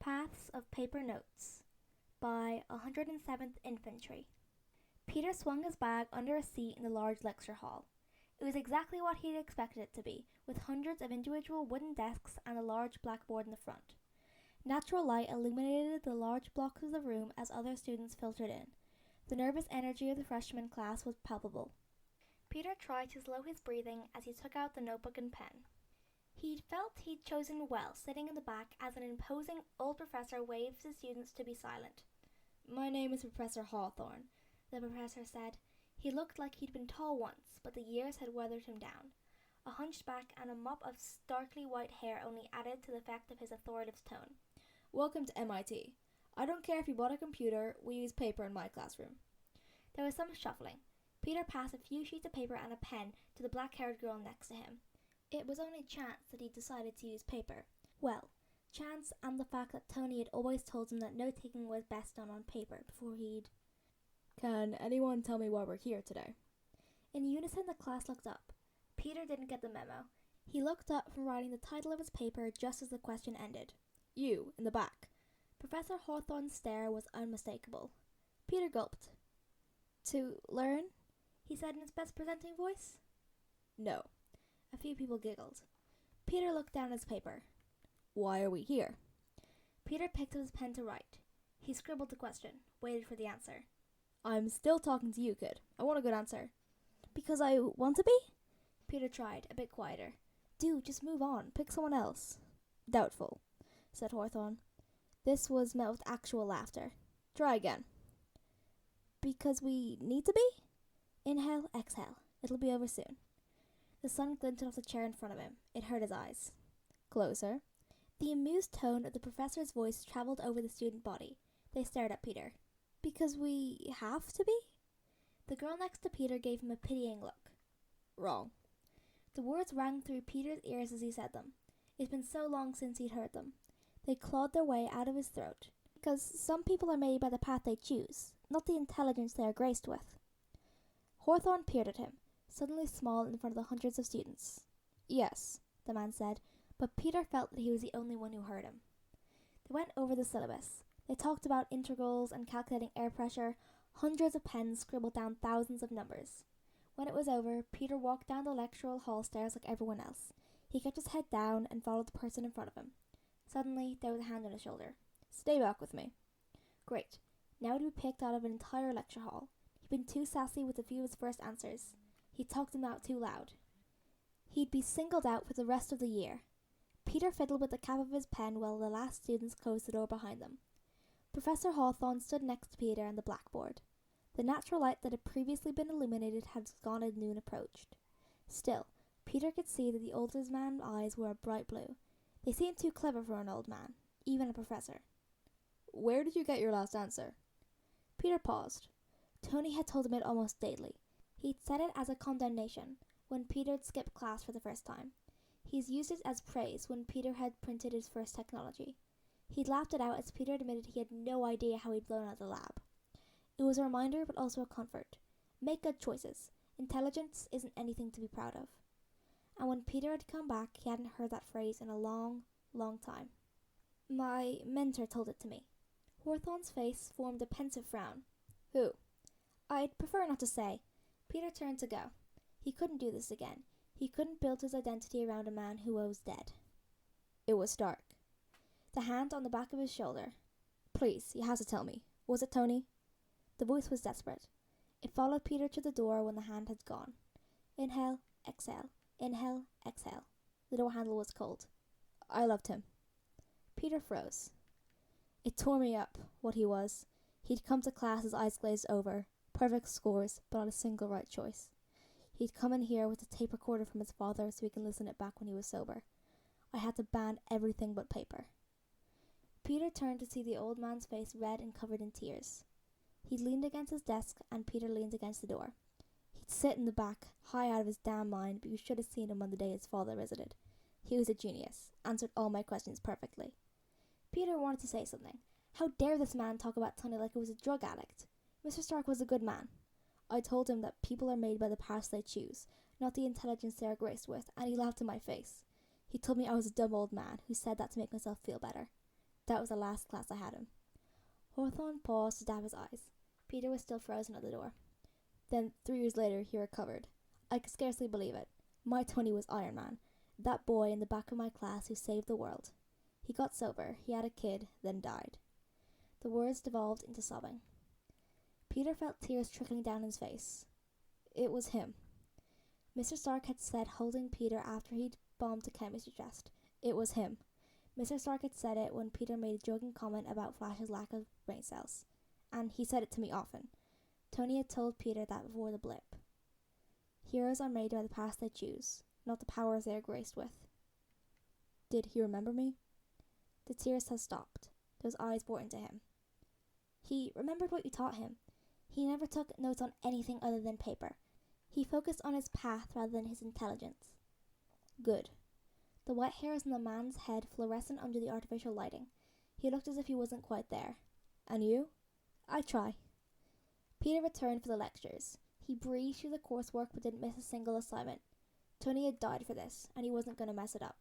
Paths of Paper Notes by 107th Infantry. Peter swung his bag under a seat in the large lecture hall. It was exactly what he had expected it to be, with hundreds of individual wooden desks and a large blackboard in the front. Natural light illuminated the large blocks of the room as other students filtered in. The nervous energy of the freshman class was palpable. Peter tried to slow his breathing as he took out the notebook and pen. He felt he'd chosen well, sitting in the back as an imposing old professor waved the students to be silent. "My name is Professor Hawthorne," the professor said. He looked like he'd been tall once, but the years had weathered him down. A hunched back and a mop of starkly white hair only added to the effect of his authoritative tone. "Welcome to MIT. I don't care if you bought a computer, we use paper in my classroom." There was some shuffling. Peter passed a few sheets of paper and a pen to the black-haired girl next to him. It was only chance that he decided to use paper. Well, chance and the fact that Tony had always told him that note-taking was best done on paper before he'd... "Can anyone tell me why we're here today?" In unison, the class looked up. Peter didn't get the memo. He looked up from writing the title of his paper just as the question ended. "You, in the back." Professor Hawthorne's stare was unmistakable. Peter gulped. "To learn?" he said in his best presenting voice. "No." A few people giggled. Peter looked down at his paper. "Why are we here?" Peter picked up his pen to write. He scribbled the question, waited for the answer. "I'm still talking to you, kid. I want a good answer." "Because I want to be?" Peter tried, a bit quieter. "Dude, just move on. Pick someone else." "Doubtful," said Hawthorne. This was met with actual laughter. "Try again." "Because we need to be?" Inhale, exhale. It'll be over soon. The sun glinted off the chair in front of him. It hurt his eyes. "Closer." The amused tone of the professor's voice traveled over the student body. They stared at Peter. "Because we have to be?" The girl next to Peter gave him a pitying look. "Wrong." The words rang through Peter's ears as he said them. It had been so long since he'd heard them. They clawed their way out of his throat. "Because some people are made by the path they choose, not the intelligence they are graced with." Hawthorne peered at him, suddenly small in front of the hundreds of students. "Yes," the man said, but Peter felt that he was the only one who heard him. They went over the syllabus. They talked about integrals and calculating air pressure. Hundreds of pens scribbled down thousands of numbers. When it was over, Peter walked down the lectural hall stairs like everyone else. He kept his head down and followed the person in front of him. Suddenly, there was a hand on his shoulder. "Stay back with me." Great. Now he'd be picked out of an entire lecture hall. He'd been too sassy with a few of his first answers. He talked them out too loud. He'd be singled out for the rest of the year. Peter fiddled with the cap of his pen while the last students closed the door behind them. Professor Hawthorne stood next to Peter and the blackboard. The natural light that had previously been illuminated had gone as noon approached. Still, Peter could see that the older man's eyes were a bright blue. They seemed too clever for an old man, even a professor. "Where did you get your last answer?" Peter paused. Tony had told him it almost daily. He'd said it as a condemnation when Peter had skipped class for the first time. He'd used it as praise when Peter had printed his first technology. He'd laughed it out as Peter admitted he had no idea how he'd blown out the lab. It was a reminder, but also a comfort. Make good choices. Intelligence isn't anything to be proud of. And when Peter had come back, he hadn't heard that phrase in a long, long time. "My mentor told it to me." Hawthorne's face formed a pensive frown. "Who?" "I'd prefer not to say." Peter turned to go. He couldn't do this again. He couldn't build his identity around a man who was dead. "It was Stark." The hand on the back of his shoulder. "Please, you have to tell me. Was it Tony?" The voice was desperate. It followed Peter to the door when the hand had gone. Inhale, exhale. Inhale, exhale. The door handle was cold. "I loved him." Peter froze. It tore me up, what he was. He'd come to class, his eyes glazed over. Perfect scores, but not a single right choice. He'd come in here with a tape recorder from his father so he could listen it back when he was sober. I had to ban everything but paper. Peter turned to see the old man's face red and covered in tears. He leaned against his desk, and Peter leaned against the door. He'd sit in the back, high out of his damn mind, but you should have seen him on the day his father visited. He was a genius, answered all my questions perfectly. Peter wanted to say something. How dare this man talk about Tony like it was a drug addict? Mr. Stark was a good man. I told him that people are made by the paths they choose, not the intelligence they are graced with, and he laughed in my face. He told me I was a dumb old man who said that to make myself feel better. That was the last class I had him. Hawthorne paused to dab his eyes. Peter was still frozen at the door. Then, 3 years later, he recovered. I could scarcely believe it. My Tony was Iron Man, that boy in the back of my class who saved the world. He got sober, he had a kid, then died. The words devolved into sobbing. Peter felt tears trickling down his face. It was him. Mr. Stark had said, holding Peter after he'd bombed a chemistry test. It was him. Mr. Stark had said it when Peter made a joking comment about Flash's lack of brain cells. And he said it to me often. Tony had told Peter that before the blip. Heroes are made by the paths they choose, not the powers they are graced with. Did he remember me? The tears had stopped. Those eyes bored into him. He remembered what you taught him. He never took notes on anything other than paper. He focused on his path rather than his intelligence. Good. The white hairs on the man's head fluorescent under the artificial lighting. He looked as if he wasn't quite there. And you? I try. Peter returned for the lectures. He breezed through the coursework but didn't miss a single assignment. Tony had died for this, and he wasn't going to mess it up.